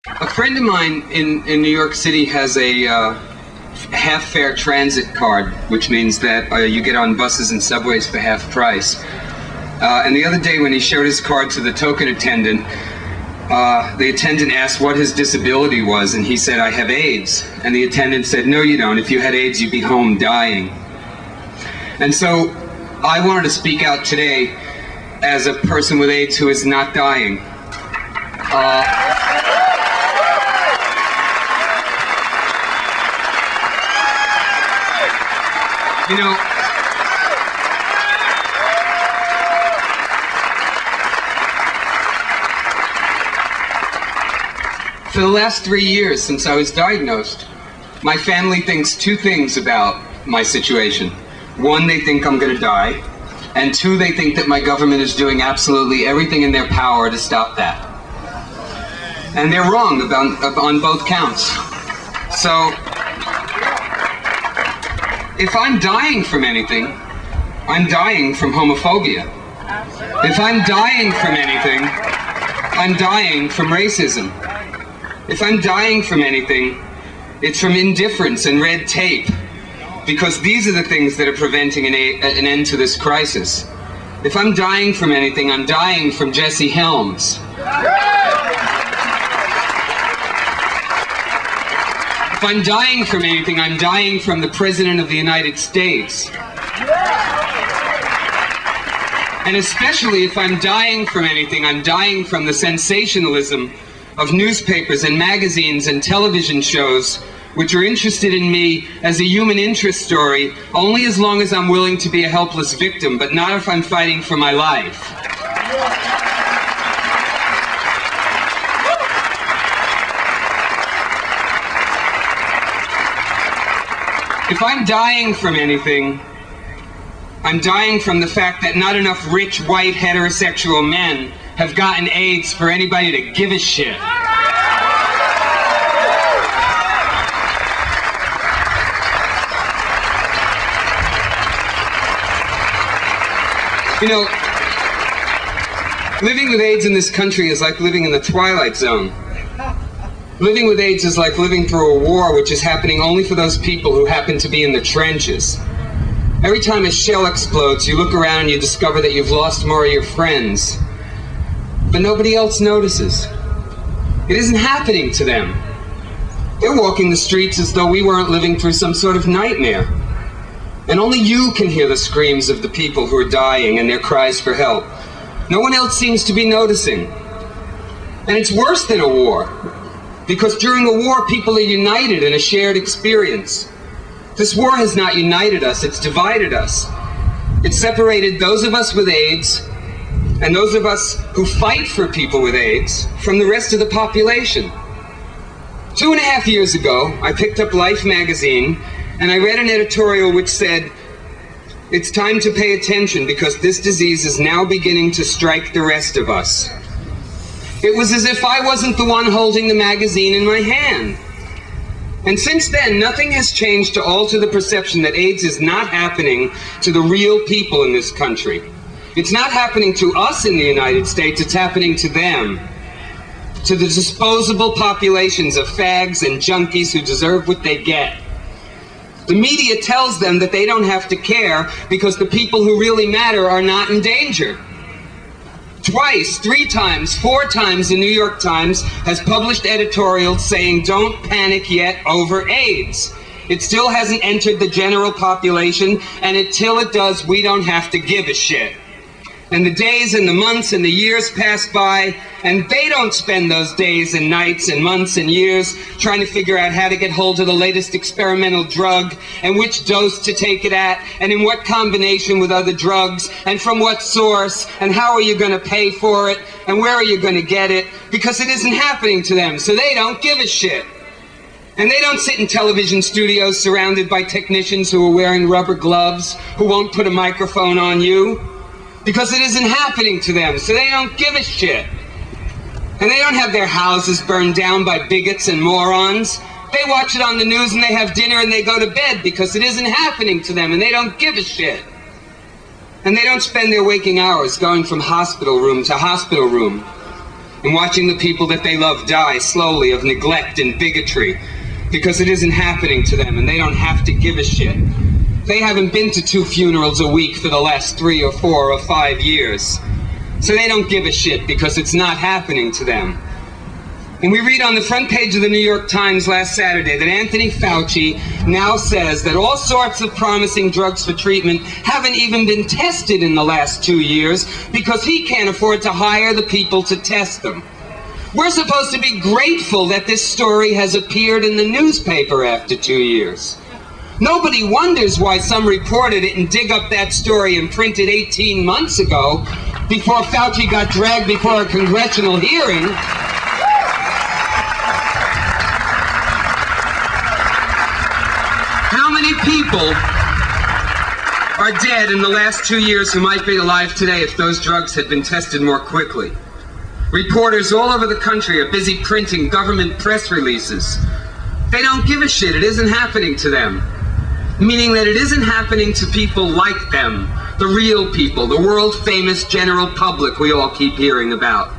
A friend of mine in New York City has a half-fare transit card, which means that you get on buses and subways for half price. And the other day when he showed his card to the token attendant, the attendant asked what his disability was, and he said, "I have AIDS." And the attendant said, "No, you don't. If you had AIDS, you'd be home dying." And so I wanted to speak out today as a person with AIDS who is not dying. You know, for the last 3 years since I was diagnosed, my family thinks two things about my situation. One, they think I'm going to die, and two, they think that my government is doing absolutely everything in their power to stop that. And they're wrong on both counts. So, if I'm dying from anything, I'm dying from homophobia. If I'm dying from anything, I'm dying from racism. If I'm dying from anything, it's from indifference and red tape, because these are the things that are preventing an end to this crisis. If I'm dying from anything, I'm dying from Jesse Helms. If I'm dying from anything, I'm dying from the President of the United States. And especially if I'm dying from anything, I'm dying from the sensationalism of newspapers and magazines and television shows, which are interested in me as a human interest story only as long as I'm willing to be a helpless victim, but not if I'm fighting for my life. If I'm dying from anything, I'm dying from the fact that not enough rich, white, heterosexual men have gotten AIDS for anybody to give a shit. You know, living with AIDS in this country is like living in the Twilight Zone. Living with AIDS is like living through a war which is happening only for those people who happen to be in the trenches. Every time a shell explodes, you look around and you discover that you've lost more of your friends. But nobody else notices. It isn't happening to them. They're walking the streets as though we weren't living through some sort of nightmare. And only you can hear the screams of the people who are dying and their cries for help. No one else seems to be noticing. And it's worse than a war. Because during a war, people are united in a shared experience. This war has not united us, it's divided us. It's separated those of us with AIDS and those of us who fight for people with AIDS from the rest of the population. 2.5 years ago, I picked up Life magazine and I read an editorial which said, "It's time to pay attention because this disease is now beginning to strike the rest of us." It was as if I wasn't the one holding the magazine in my hand. And since then, nothing has changed to alter the perception that AIDS is not happening to the real people in this country. It's not happening to us in the United States, it's happening to them. To the disposable populations of fags and junkies who deserve what they get. The media tells them that they don't have to care because the people who really matter are not in danger. Twice, 3 times, 4 times, the New York Times has published editorials saying don't panic yet over AIDS. It still hasn't entered the general population, and until it does, we don't have to give a shit. And the days and the months and the years pass by, and they don't spend those days and nights and months and years trying to figure out how to get hold of the latest experimental drug and which dose to take it at and in what combination with other drugs and from what source and how are you going to pay for it and where are you going to get it, because it isn't happening to them, so they don't give a shit. And they don't sit in television studios surrounded by technicians who are wearing rubber gloves who won't put a microphone on you. Because it isn't happening to them, so they don't give a shit. And they don't have their houses burned down by bigots and morons. They watch it on the news and they have dinner and they go to bed because it isn't happening to them and they don't give a shit. And they don't spend their waking hours going from hospital room to hospital room and watching the people that they love die slowly of neglect and bigotry because it isn't happening to them and they don't have to give a shit. They haven't been to 2 funerals a week for the last 3 or 4 or 5 years. So they don't give a shit because it's not happening to them. And we read on the front page of the New York Times last Saturday that Anthony Fauci now says that all sorts of promising drugs for treatment haven't even been tested in the last 2 years because he can't afford to hire the people to test them. We're supposed to be grateful that this story has appeared in the newspaper after 2 years. Nobody wonders why some reporter didn't dig up that story and print it 18 months ago before Fauci got dragged before a congressional hearing. How many people are dead in the last 2 years who might be alive today if those drugs had been tested more quickly? Reporters all over the country are busy printing government press releases. They don't give a shit. It isn't happening to them. Meaning that it isn't happening to people like them, the real people, the world-famous general public we all keep hearing about.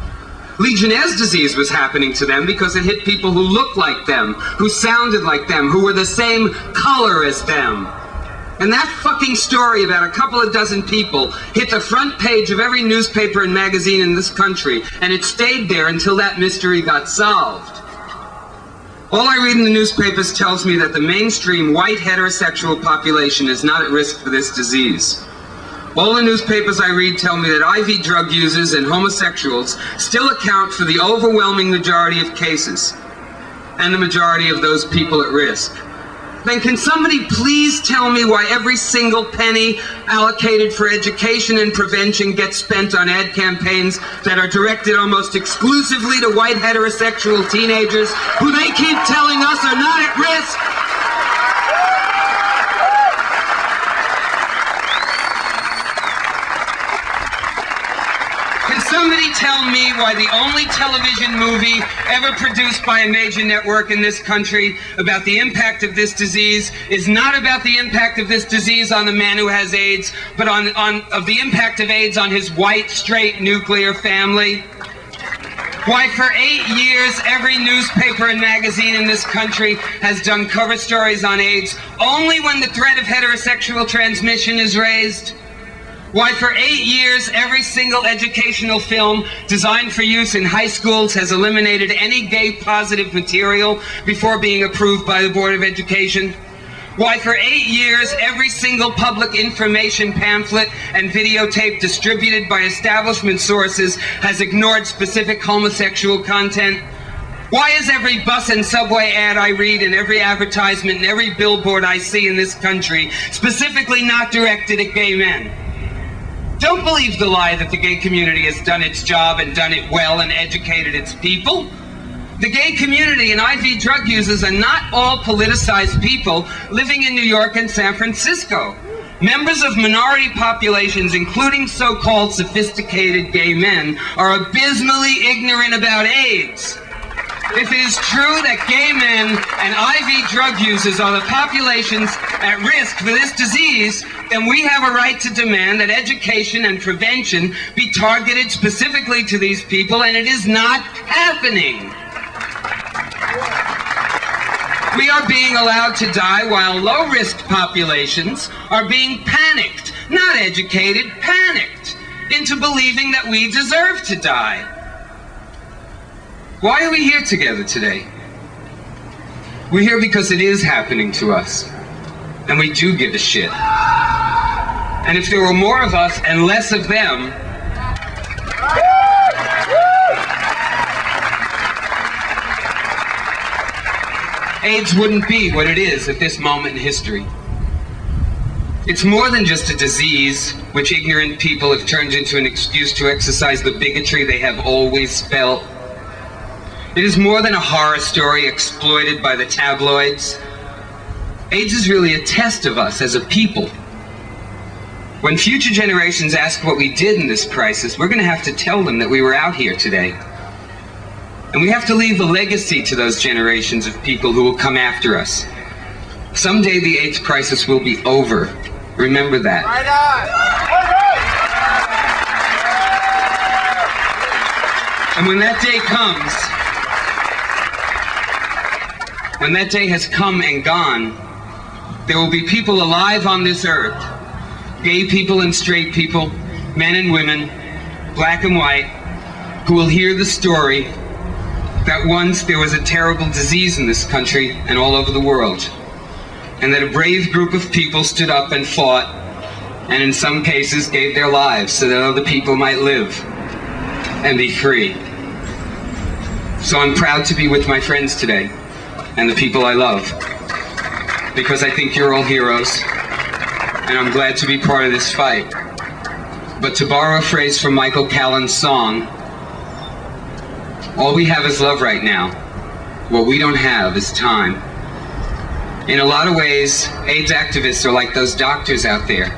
Legionnaire's disease was happening to them because it hit people who looked like them, who sounded like them, who were the same color as them. And that fucking story about a couple of dozen people hit the front page of every newspaper and magazine in this country, and it stayed there until that mystery got solved. All I read in the newspapers tells me that the mainstream white heterosexual population is not at risk for this disease. All the newspapers I read tell me that IV drug users and homosexuals still account for the overwhelming majority of cases, and the majority of those people at risk. Then can somebody please tell me why every single penny allocated for education and prevention gets spent on ad campaigns that are directed almost exclusively to white heterosexual teenagers who they keep telling us are not at risk? Can somebody tell me why the only television movie ever produced by a major network in this country about the impact of this disease is not about the impact of this disease on the man who has AIDS, but of the impact of AIDS on his white, straight, nuclear family? Why for 8 years every newspaper and magazine in this country has done cover stories on AIDS only when the threat of heterosexual transmission is raised? Why for 8 years every single educational film designed for use in high schools has eliminated any gay positive material before being approved by the Board of Education? Why for 8 years every single public information pamphlet and videotape distributed by establishment sources has ignored specific homosexual content? Why is every bus and subway ad I read and every advertisement and every billboard I see in this country specifically not directed at gay men? Don't believe the lie that the gay community has done its job and done it well and educated its people. The gay community and IV drug users are not all politicized people living in New York and San Francisco. Members of minority populations, including so-called sophisticated gay men, are abysmally ignorant about AIDS. If it is true that gay men and IV drug users are the populations at risk for this disease, then we have a right to demand that education and prevention be targeted specifically to these people, and it is not happening. We are being allowed to die while low-risk populations are being panicked, not educated, panicked, into believing that we deserve to die. Why are we here together today? We're here because it is happening to us, and we do give a shit. And if there were more of us and less of them, AIDS wouldn't be what it is at this moment in history. It's more than just a disease which ignorant people have turned into an excuse to exercise the bigotry they have always felt. It is more than a horror story exploited by the tabloids. AIDS is really a test of us as a people. When future generations ask what we did in this crisis, we're going to have to tell them that we were out here today. And we have to leave a legacy to those generations of people who will come after us. Someday the AIDS crisis will be over. Remember that. Right on. And when that day comes, when that day has come and gone, there will be people alive on this earth, gay people and straight people, men and women, black and white, who will hear the story that once there was a terrible disease in this country and all over the world, and that a brave group of people stood up and fought, and in some cases gave their lives so that other people might live and be free. So I'm proud to be with my friends today and the people I love, because I think you're all heroes, and I'm glad to be part of this fight. But to borrow a phrase from Michael Callan's song, all we have is love right now. What we don't have is time. In a lot of ways, AIDS activists are like those doctors out there.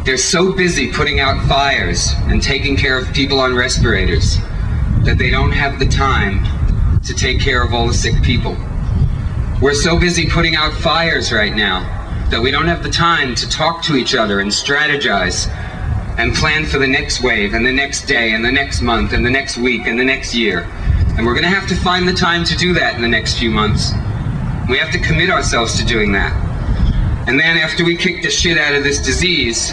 They're so busy putting out fires and taking care of people on respirators that they don't have the time to take care of all the sick people. We're so busy putting out fires right now that we don't have the time to talk to each other and strategize and plan for the next wave and the next day and the next month and the next week and the next year. And we're going to have to find the time to do that in the next few months. We have to commit ourselves to doing that. And then after we kick the shit out of this disease,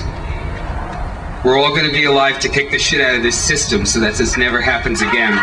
we're all going to be alive to kick the shit out of this system so that this never happens again.